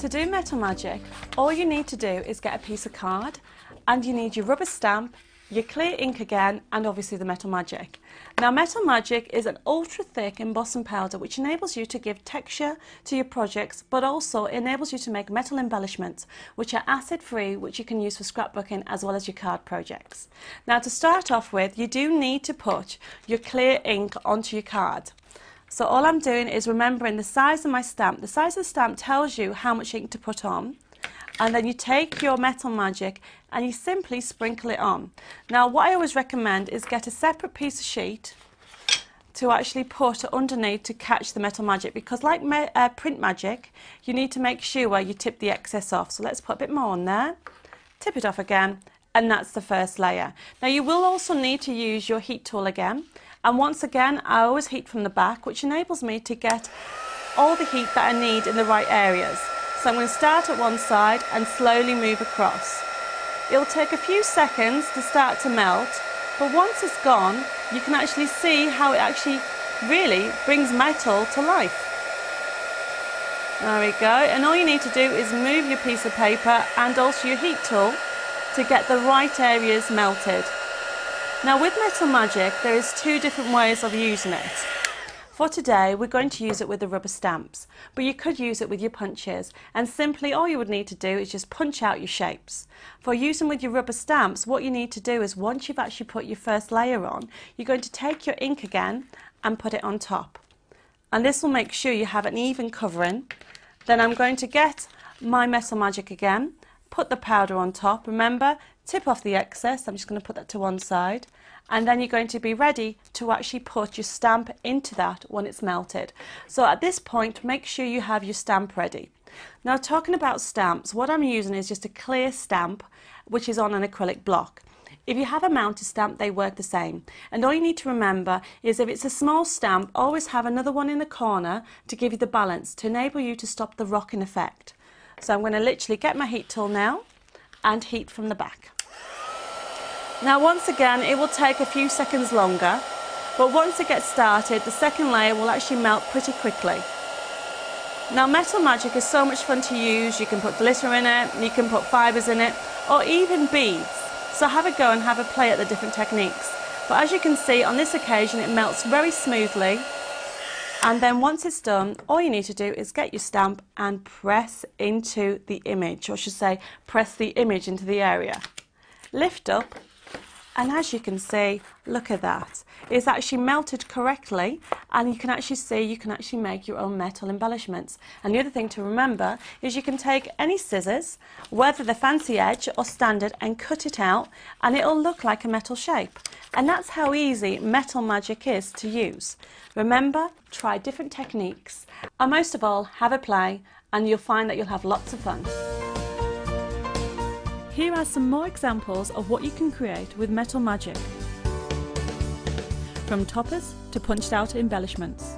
To do metal magic, all you need to do is get a piece of card and you need your rubber stamp, your clear ink again, and obviously the metal magic. Now metal magic is an ultra thick embossing powder which enables you to give texture to your projects, but also enables you to make metal embellishments which are acid free, which you can use for scrapbooking as well as your card projects. Now to start off with, you do need to put your clear ink onto your card. So all I'm doing is remembering the size of my stamp. The size of the stamp tells you how much ink to put on. And then you take your metal magic and you simply sprinkle it on. Now what I always recommend is get a separate piece of sheet to actually put underneath to catch the metal magic, because like print magic, you need to make sure you tip the excess off. So let's put a bit more on there, tip it off again, and that's the first layer. Now you will also need to use your heat tool again. And once again, I always heat from the back, which enables me to get all the heat that I need in the right areas. So I'm going to start at one side and slowly move across. It'll take a few seconds to start to melt, but once it's gone, you can actually see how it actually really brings metal to life. There we go. And all you need to do is move your piece of paper and also your heat tool to get the right areas melted. Now with metal magic, there is two different ways of using it. For today, we're going to use it with the rubber stamps, but you could use it with your punches, and simply all you would need to do is just punch out your shapes. For using with your rubber stamps, what you need to do is once you've actually put your first layer on, you're going to take your ink again and put it on top. And this will make sure you have an even covering. Then I'm going to get my metal magic again, put the powder on top. Remember, tip off the excess. I'm just going to put that to one side. And then you're going to be ready to actually put your stamp into that when it's melted. So at this point, make sure you have your stamp ready. Now talking about stamps, what I'm using is just a clear stamp which is on an acrylic block. If you have a mounted stamp, they work the same. And all you need to remember is if it's a small stamp, always have another one in the corner to give you the balance, to enable you to stop the rocking effect. So I'm going to literally get my heat tool now and heat from the back. Now once again, it will take a few seconds longer, but once it gets started, the second layer will actually melt pretty quickly. Now metal magic is so much fun to use. You can put glitter in it, you can put fibres in it, or even beads. So have a go and have a play at the different techniques. But as you can see, on this occasion, it melts very smoothly. And then once it's done, all you need to do is get your stamp and press into the image, or I should say, press the image into the area. Lift up. And as you can see, look at that. It's actually melted correctly, and you can actually see you can actually make your own metal embellishments. And the other thing to remember is you can take any scissors, whether they're fancy edge or standard, and cut it out, and it'll look like a metal shape. And that's how easy metal magic is to use. Remember, try different techniques, and most of all, have a play, and you'll find that you'll have lots of fun. Here are some more examples of what you can create with metal magic, from toppers to punched out embellishments.